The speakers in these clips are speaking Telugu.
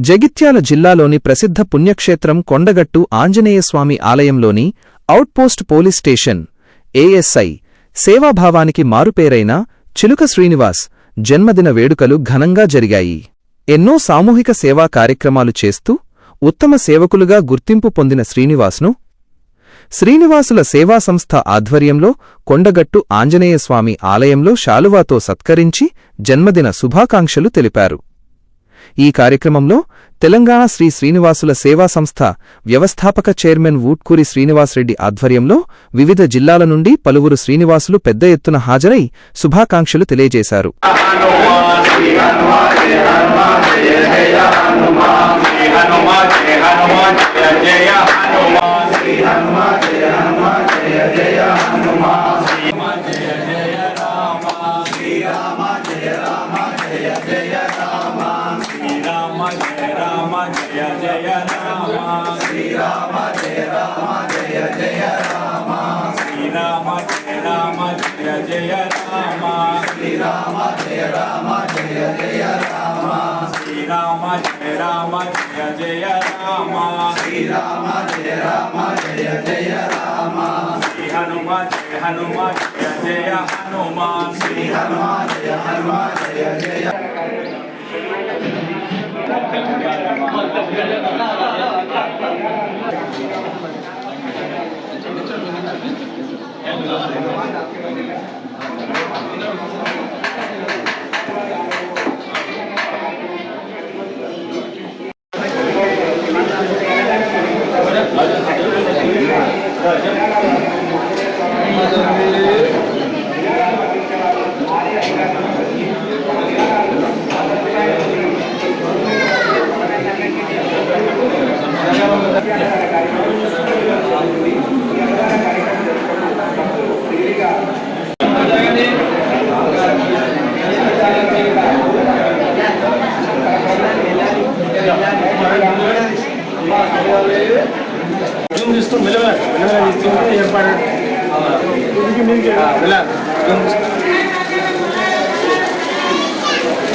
జగిత్యాల జిల్లాలోని ప్రసిద్ధ పుణ్యక్షేత్రం కొండగట్టు ఆంజనేయస్వామి ఆలయంలోని ఔట్పోస్ట్ పోలీస్ స్టేషన్ ఏఎస్ఐ సేవాభావానికి మారుపేరైన చిలుక శ్రీనివాస్ జన్మదిన వేడుకలు ఘనంగా జరిగాయి. ఎన్నో సామూహిక సేవా కార్యక్రమాలు చేస్తూ ఉత్తమ సేవకులుగా గుర్తింపు పొందిన శ్రీనివాసుల సేవా సంస్థ ఆధ్వర్యంలో కొండగట్టు ఆంజనేయస్వామి ఆలయంలో శాలువాతో సత్కరించి జన్మదిన శుభాకాంక్షలు తెలిపారు. ఈ కార్యక్రమంలో తెలంగాణ శ్రీనివాసుల సేవా సంస్థ వ్యవస్థాపక చైర్మన్ వూట్కూరి శ్రీనివాసరెడ్డి ఆధ్వర్యంలో వివిధ జిల్లాల నుండి పలువురు శ్రీనివాసులు పెద్ద ఎత్తున హాజరై శుభాకాంక్షలు తెలియజేశారు.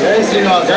जय श्रीनिवास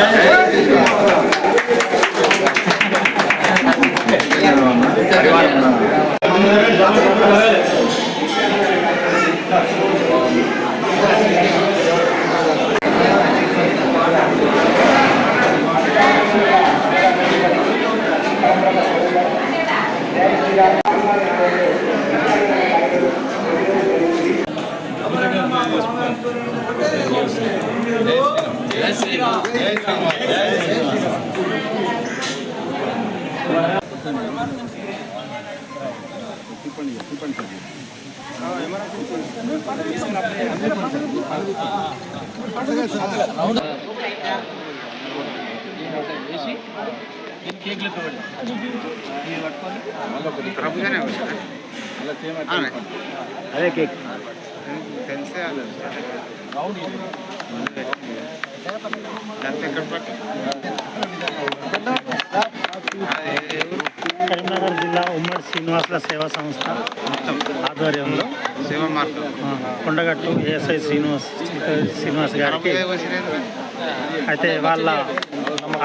अरे केक కరీంనగర్ జిల్లా ఉమ్మడి శ్రీనివాసుల సేవా సంస్థ ఆధ్వర్యంలో సేవా మార్గం కొండగట్టు ఏఎస్ఐ శ్రీనివాస్ గారికి అయితే వాళ్ళ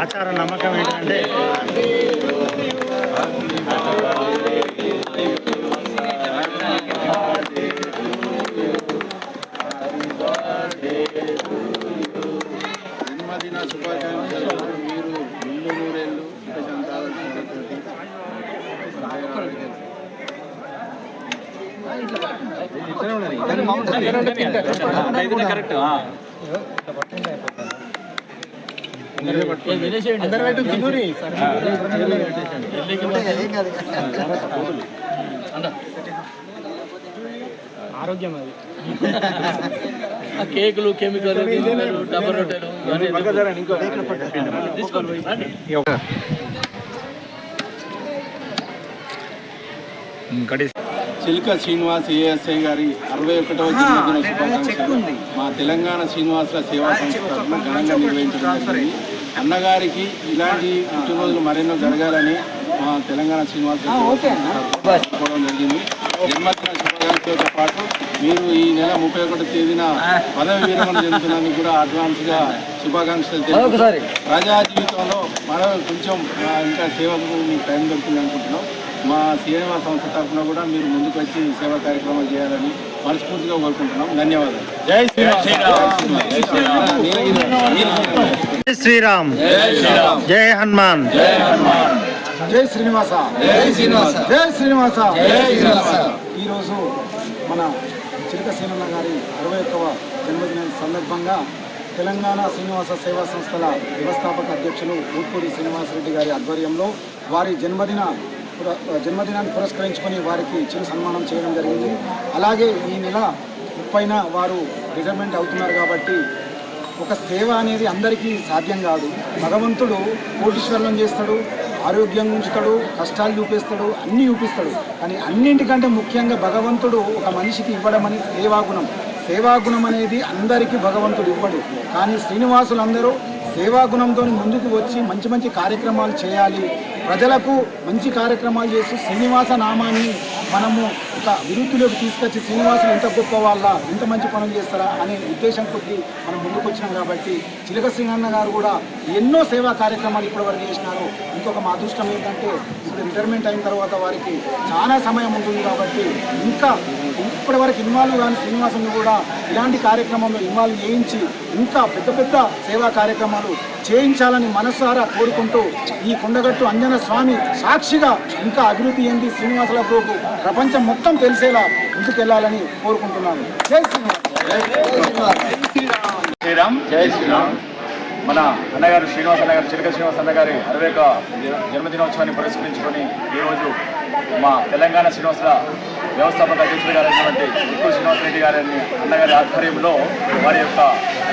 ఆచార నమ్మకం ఏంటంటే జన్మదిన శుభాకాంక్షలు. మీరు ముందు నూరేళ్ళు కరెక్ట్ ఆరోగ్యం అది కేకులు కెమికల్ డబ్బర్ రొట్టెలు చిలుక శ్రీనివాస్ ఏఎస్ఐ గారి 61వ జన్మదిన శుభాకాంక్షలు మా తెలంగాణ శ్రీనివాసుల సేవా సంస్థ ఘనంగా నిర్వహించడం జరిగింది. అన్నగారికి ఇలాంటి పుట్టినరోజులు మరెన్నో జరగాలని మా తెలంగాణ శ్రీనివాసుల సేవా సంస్థ జరిగింది. జన్మదిన శుభాకాంక్షలతో పాటు మీరు ఈ నెల 31వ తేదీన పదవి విరమణ చెందుతున్నందుకు కూడా అడ్వాన్స్గా శుభాకాంక్షలు తెలుపుతారు. ప్రజా జీవితంలో మనం కొంచెం ఇంకా సేవకు మీకు టైం దొరుకుతుంది అనుకుంటున్నాం. మా శ్రీనివాస సంస్థ తరఫున కూడా మీరు ముందుకు వచ్చి సేవా కార్యక్రమాలు చేయాలని మనస్ఫూర్తిగా కోరుకుంటున్నాం. ధన్యవాదాలు. జై శ్రీరామ్, జై హనుమాన్, జై శ్రీనివాస, జై శ్రీనివాస. ఈరోజు మన చిలక సీనన్న గారి 61వ జన్మదిన సందర్భంగా తెలంగాణ శ్రీనివాస సేవా సంస్థల వ్యవస్థాపక అధ్యక్షులు ఊట్పూడి శ్రీనివాసరెడ్డి గారి ఆధ్వర్యంలో వారి జన్మదినాన్ని పురస్కరించుకొని వారికి చిరు సన్మానం చేయడం జరిగింది. అలాగే ఈ నెల 30న వారు రిటైర్మెంట్ అవుతున్నారు కాబట్టి ఒక సేవ అనేది అందరికీ సాధ్యం కాదు. భగవంతుడు కోటీశ్వరులను చేస్తాడు, ఆరోగ్యంగా ఉంచుతాడు, కష్టాలు చూపిస్తాడు, అన్నీ చూపిస్తాడు. కానీ అన్నింటికంటే ముఖ్యంగా భగవంతుడు ఒక మనిషికి ఇవ్వడం అని సేవాగుణం. సేవాగుణం అనేది అందరికీ భగవంతుడు ఇవ్వడు. కానీ శ్రీనివాసులందరూ సేవాగుణంతో ముందుకు వచ్చి మంచి మంచి కార్యక్రమాలు చేయాలి, ప్రజలకు మంచి కార్యక్రమాలు చేస్తూ శ్రీనివాస నామాన్ని మనము ఒక అభివృద్ధిలోకి తీసుకొచ్చి శ్రీనివాసులు ఎంత గొప్ప వాళ్ళ, ఎంత మంచి పనులు చేస్తారా అనే ఉద్దేశం కొద్దీ మనం ముందుకు వచ్చినాం. కాబట్టి చిలక శ్రీనన్న గారు కూడా ఎన్నో సేవా కార్యక్రమాలు ఇప్పటివరకు చేసినారు. ఇంకొక మా అదృష్టం ఏంటంటే ఇప్పుడు రిటైర్మెంట్ అయిన తర్వాత వారికి చాలా సమయం ఉంటుంది కాబట్టి ఇంకా ఇప్పటివరకు ఇన్వాల్వ్ కానీ శ్రీనివాసుని కూడా ఇలాంటి కార్యక్రమంలో ఇన్వాల్వ్ చేయించి ఇంకా పెద్ద పెద్ద సేవా కార్యక్రమాలు చేయించాలని మనసారా కోరుకుంటూ ఈ కొండగట్టు అంజన స్వామి సాక్షిగా ఇంకా అభివృద్ధి చెంది శ్రీనివాసుల గ్రూపు ప్రపంచం మొత్తం తెలిసేలా ముందుకెళ్లాలని కోరుకుంటున్నాను. జై శ్రీరామ్, జై శ్రీరామ్. మన అన్నగారు శ్రీనివాస అన్నగారు, చిలక శ్రీనివాస అన్నగారి 61వ జన్మదినోత్సవాన్ని పురస్కరించుకొని ఈరోజు మా తెలంగాణ శ్రీనివాసుల వ్యవస్థాపక అధ్యక్షుడు గారైనటువంటి ఊట్పూడి శ్రీనివాసరెడ్డి గారి అన్నగారి ఆధ్వర్యంలో వారి యొక్క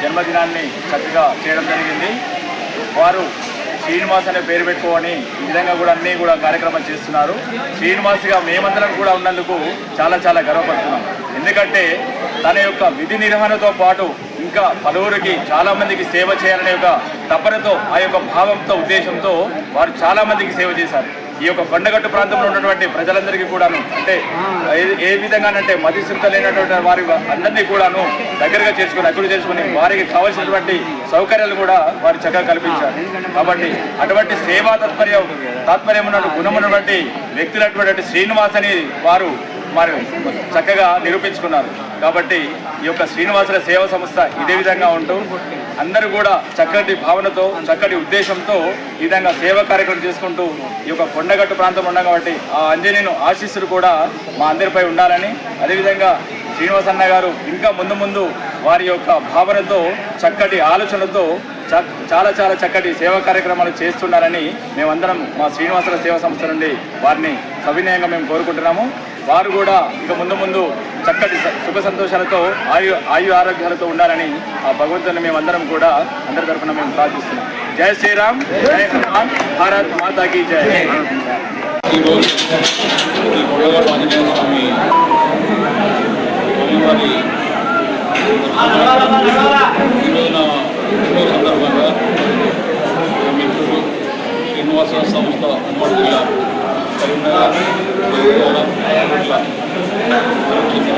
జన్మదినాన్ని చక్కగా చేయడం జరిగింది. వారు శ్రీనివాస్ అనే పేరు పెట్టుకొని ఈ విధంగా కూడా అన్నీ కూడా కార్యక్రమాలు చేస్తున్నారు. శ్రీనివాస్గా మేమందరం కూడా ఉన్నందుకు చాలా చాలా గర్వపడుతున్నాం. ఎందుకంటే తన యొక్క విధి నిర్వహణతో పాటు ఇంకా పలువురికి చాలామందికి సేవ చేయాలనే ఒక తపనతో, ఆ యొక్క భావంతో, ఉద్దేశంతో వారు చాలామందికి సేవ చేశారు. ఈ యొక్క కొండగట్టు ప్రాంతంలో ఉన్నటువంటి ప్రజలందరికీ కూడాను, అంటే ఏ విధంగానంటే మతిస్థిత లేనటువంటి వారి అందరినీ కూడాను దగ్గరగా చేసుకుని అభివృద్ధి చేసుకుని వారికి కావాల్సినటువంటి సౌకర్యాలు కూడా వారు చక్కగా కల్పించారు. కాబట్టి అటువంటి సేవా తాత్పర్యం ఉన్న గుణమున్నటువంటి వ్యక్తులటువంటి శ్రీనివాస్ అని వారు మరి చక్కగా నిరూపించుకున్నారు. కాబట్టి ఈ యొక్క శ్రీనివాసుల సేవా సంస్థ ఇదే విధంగా ఉంటూ అందరూ కూడా చక్కటి భావనతో, చక్కటి ఉద్దేశంతో ఈ విధంగా సేవా కార్యక్రమం చేసుకుంటూ ఈ యొక్క కొండగట్టు ప్రాంతం ఉన్నాం కాబట్టి ఆ ఆంజనేయుని ఆశీస్సులు కూడా మా అందరిపై ఉండాలని, అదేవిధంగా శ్రీనివాస అన్న గారు ఇంకా ముందు వారి యొక్క భావనతో, చక్కటి ఆలోచనలతో చాలా చాలా చక్కటి సేవా కార్యక్రమాలు చేస్తున్నారని మేమందరం మా శ్రీనివాసుల సేవా సంస్థ నుండి వారిని సవినయంగా మేము కోరుకుంటున్నాము. వారు కూడా ఇక ముందు చక్కటి సుఖ సంతోషాలతో ఆయు ఆరోగ్యాలతో ఉండాలని ఆ భగవంతుని మేమందరం కూడా అందరి తరఫున మేము ప్రార్థిస్తున్నాం. జై శ్రీరామ్, జై హనుమాన్, భారత్ మాతాకి జై. ఈరోజు ఈ కొండగట్టు ఆంజనేయ స్వామి స్వామివారి ఈరోజున సందర్భంగా మిత్రుడు శ్రీనివాస సంస్థ ఉమ్మడి జిల్లా కరీంనగర్ చెందిన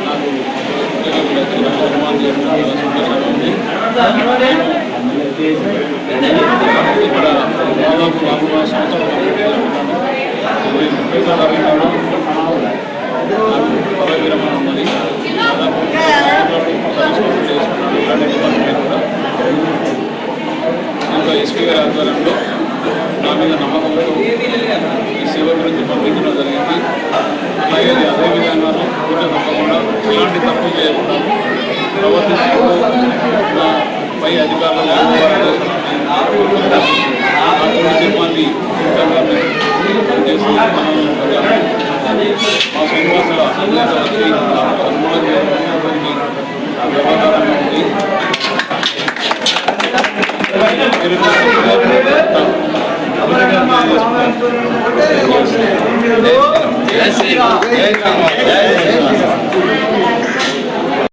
నాకు చిన్న సన్మానం చేయడం సంతోషంగా ఉంది. ఇక్కడ దాదాపు 4 సంవత్సరాలు పదవి విరమణ ఉన్నది. దాదాపు ఇంకా ఎస్పీ గారి ఆధ్వర్యంలో నా మీద నమ్మకంతో ఈ సేవ గురించి పంపించడం జరిగింది. అలాగే అదేవిధంగా కూడా తప్పకుండా ఎలాంటి తప్పులు చేయకుండా ప్రవర్తిస్తూ నా పై అధికారులు సిబ్బంది మా శ్రీనివాసుల వచ్చి సన్మానం చేయడానికి వ్యవహారంగా ఉంది. జై శ్రీరామ్.